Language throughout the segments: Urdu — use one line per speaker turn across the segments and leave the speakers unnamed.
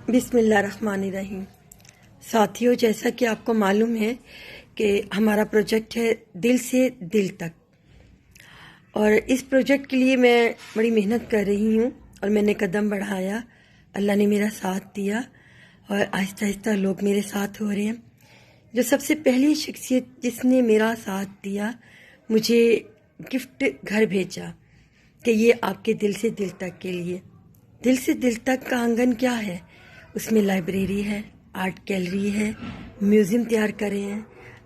بسم اللہ الرحمن الرحیم۔ ساتھیوں، جیسا کہ آپ کو معلوم ہے کہ ہمارا پروجیکٹ ہے دل سے دل تک، اور اس پروجیکٹ کے لیے میں بڑی محنت کر رہی ہوں اور میں نے قدم بڑھایا، اللہ نے میرا ساتھ دیا اور آہستہ آہستہ لوگ میرے ساتھ ہو رہے ہیں۔ جو سب سے پہلی شخصیت جس نے میرا ساتھ دیا، مجھے گفٹ گھر بھیجا کہ یہ آپ کے دل سے دل تک کے لیے۔ دل سے دل تک کا آنگن کیا ہے؟ اس میں لائبریری ہے، آرٹ گیلری ہے، میوزیم تیار کرے ہیں،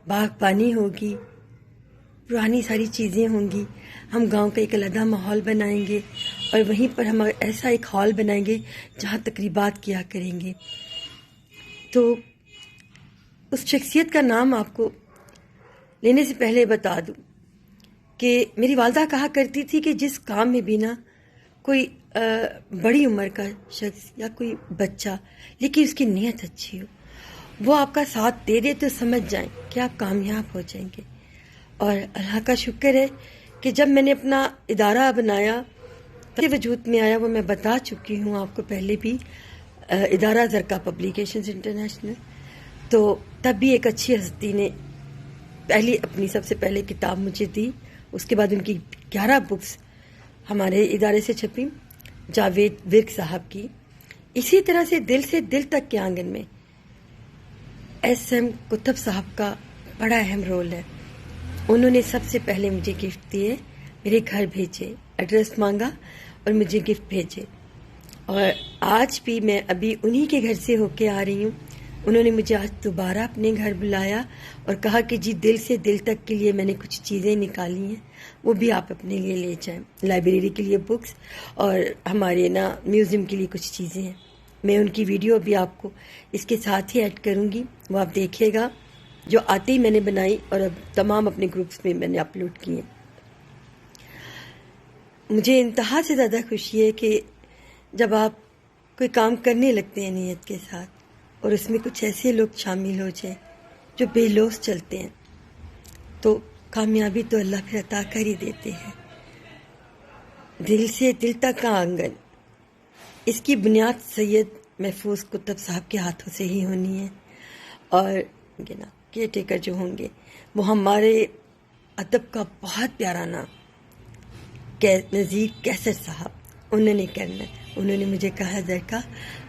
باغ پانی ہوگی، پرانی ساری چیزیں ہوں گی۔ ہم گاؤں کا ایک علیحدہ ماحول بنائیں گے اور وہیں پر ہم ایسا ایک ہال بنائیں گے جہاں تقریبات کیا کریں گے۔ تو اس شخصیت کا نام آپ کو لینے سے پہلے بتا دوں کہ میری والدہ کہا کرتی تھی کہ جس کام میں بھی نا کوئی بڑی عمر کا شخص یا کوئی بچہ، لیکن اس کی نیت اچھی ہو، وہ آپ کا ساتھ دے دے تو سمجھ جائیں کہ آپ کامیاب ہو جائیں گے۔ اور اللہ کا شکر ہے کہ جب میں نے اپنا ادارہ بنایا، کے وجود میں آیا، وہ میں بتا چکی ہوں آپ کو پہلے بھی، ادارہ زرقا پبلیکیشنز انٹرنیشنل۔ تو تب بھی ایک اچھی ہستی نے اپنی سب سے پہلے کتاب مجھے دی، اس کے بعد ان کی 11 بکس ہمارے ادارے سے چھپی، جاوید ورک صاحب کی۔ اسی طرح سے دل تک کے آنگن میں ایس ایم کتب صاحب کا بڑا اہم رول ہے۔ انہوں نے سب سے پہلے مجھے گفٹ دیے، میرے گھر بھیجے، ایڈریس مانگا اور مجھے گفٹ بھیجے، اور آج بھی میں ابھی انہی کے گھر سے ہو کے آ رہی ہوں۔ انہوں نے مجھے آج دوبارہ اپنے گھر بلایا اور کہا کہ جی دل سے دل تک کے لیے میں نے کچھ چیزیں نکالی ہیں، وہ بھی آپ اپنے لیے لے جائیں، لائبریری کے لیے بکس اور ہمارے میوزیم کے لیے کچھ چیزیں ہیں۔ میں ان کی ویڈیو بھی آپ کو اس کے ساتھ ہی ایڈ کروں گی، وہ آپ دیکھیے گا، جو آتے ہی میں نے بنائی اور اب تمام اپنے گروپس میں نے اپلوڈ کی ہیں۔ مجھے انتہا سے زیادہ خوشی ہے کہ جب آپ کوئی کام کرنے لگتے ہیں نیت کے ساتھ اور اس میں کچھ ایسے لوگ شامل ہو جائیں جو بے لوث چلتے ہیں، تو کامیابی تو اللہ پھر عطا کر ہی دیتے ہیں۔ دل سے دل تک کا آنگن، اس کی بنیاد سید محفوظ کتب صاحب کے ہاتھوں سے ہی ہونی ہے، اور کیئر ٹیکر جو ہوں گے وہ ہمارے ادب کا بہت پیارا نام نذیر کیسر صاحب، انہوں نے کرنا ہے۔ انہوں نے مجھے کہا زرقا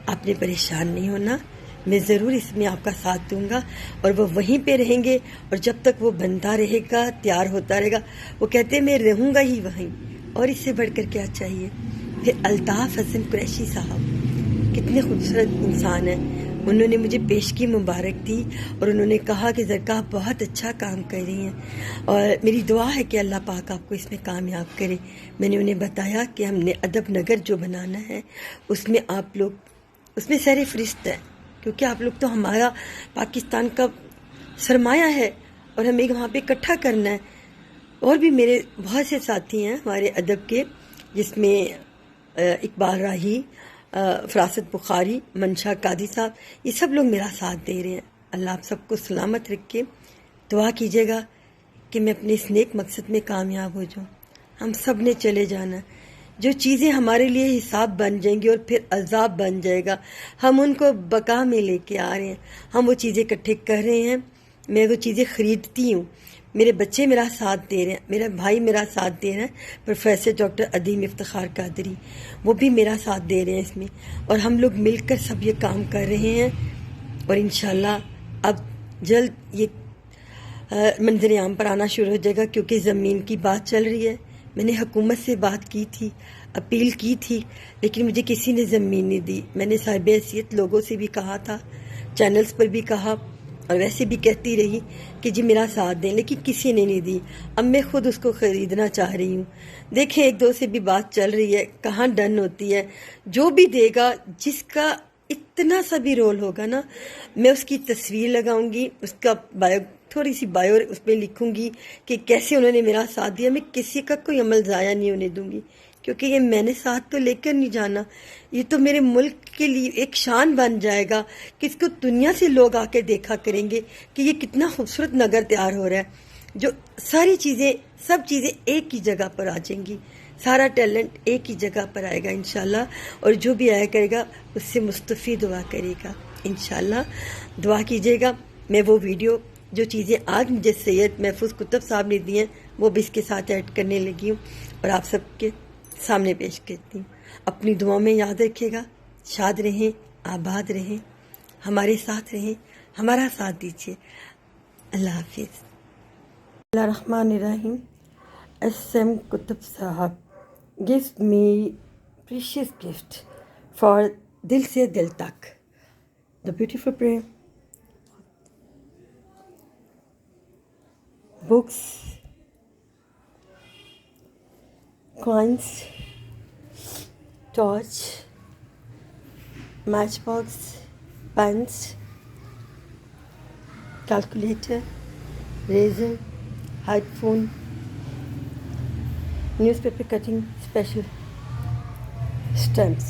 آپ نے پریشان نہیں ہونا، میں ضرور اس میں آپ کا ساتھ دوں گا، اور وہ وہیں پہ رہیں گے، اور جب تک وہ بنتا رہے گا، تیار ہوتا رہے گا، وہ کہتے ہیں میں رہوں گا ہی وہیں، اور اس سے بڑھ کر کیا چاہیے۔ پھر الطاف حسن قریشی صاحب کتنے خوبصورت انسان ہیں، انہوں نے مجھے پیشگی مبارک دی اور انہوں نے کہا کہ زرقا آپ بہت اچھا کام کر رہی ہیں اور میری دعا ہے کہ اللہ پاک آپ کو اس میں کامیاب کرے۔ میں نے انہیں بتایا کہ ہم نے ادب نگر جو بنانا ہے اس میں آپ لوگ اس میں سر فہرست ہے، کیونکہ آپ لوگ تو ہمارا پاکستان کا سرمایہ ہے اور ہمیں وہاں پہ اکٹھا کرنا ہے۔ اور بھی میرے بہت سے ساتھی ہیں ہمارے ادب کے، جس میں اقبال راہی، فراست بخاری، منشا قادری صاحب، یہ سب لوگ میرا ساتھ دے رہے ہیں۔ اللہ آپ سب کو سلامت رکھے، دعا کیجیے گا کہ میں اپنے اس نیک مقصد میں کامیاب ہو جاؤں۔ ہم سب نے چلے جانا، جو چیزیں ہمارے لیے حساب بن جائیں گی اور پھر عذاب بن جائے گا، ہم ان کو بقا میں لے کے آ رہے ہیں، ہم وہ چیزیں اکٹھے کر رہے ہیں، میں وہ چیزیں خریدتی ہوں، میرے بچے میرا ساتھ دے رہے ہیں، میرا بھائی میرا ساتھ دے رہا ہے، پروفیسر ڈاکٹر عدیم افتخار قادری، وہ بھی میرا ساتھ دے رہے ہیں اس میں، اور ہم لوگ مل کر سب یہ کام کر رہے ہیں، اور انشاءاللہ اب جلد یہ منظر عام پر آنا شروع ہو جائے گا، کیونکہ زمین کی بات چل رہی ہے۔ میں نے حکومت سے بات کی تھی، اپیل کی تھی، لیکن مجھے کسی نے زمین نہیں دی۔ میں نے صاحب حیثیت لوگوں سے بھی کہا تھا، چینلز پر بھی کہا، اور ویسے بھی کہتی رہی کہ جی میرا ساتھ دیں، لیکن کسی نے نہیں دی۔ اب میں خود اس کو خریدنا چاہ رہی ہوں۔ دیکھیں ایک دو سے بھی بات چل رہی ہے، کہاں ڈن ہوتی ہے۔ جو بھی دے گا، جس کا اتنا سا بھی رول ہوگا نا، میں اس کی تصویر لگاؤں گی، اس کا تھوڑی سی بایو اس پہ لکھوں گی کہ کیسے انہوں نے میرا ساتھ دیا۔ میں کسی کا کوئی عمل ضائع نہیں ہونے دوں گی، کیونکہ یہ میں نے ساتھ تو لے کر نہیں جانا، یہ تو میرے ملک کے لیے ایک شان بن جائے گا کہ اس کو دنیا سے لوگ آ کے دیکھا کریں گے کہ یہ کتنا خوبصورت نگر تیار ہو رہا ہے، جو سب چیزیں ایک ہی جگہ پر آ جائیں گی، سارا ٹیلنٹ ایک ہی جگہ پر آئے گا انشاءاللہ، اور جو بھی آیا کرے گا اس سے مستفید ہوا کرے گا انشاءاللہ. دعا کیجیے گا. میں وہ ویڈیو جو چیزیں آج مجھے سید محفوظ کتب صاحب نے دی ہیں وہ بھی اس کے ساتھ ایڈ کرنے لگی ہوں اور آپ سب کے سامنے پیش کرتی ہوں. اپنی دعاؤں میں یاد رکھیے گا. شاد رہیں، آباد رہیں، ہمارے ساتھ رہیں، ہمارا ساتھ دیجیے. اللہ حافظ. اللہ الرحمن الرحیم. SM Kutub Sahab gives me precious gift for Dil Se Dil Tak. The beautiful prayer, books, coins, torch, matchbox, pens, calculator, razor, headphone, newspaper cutting, special stamps.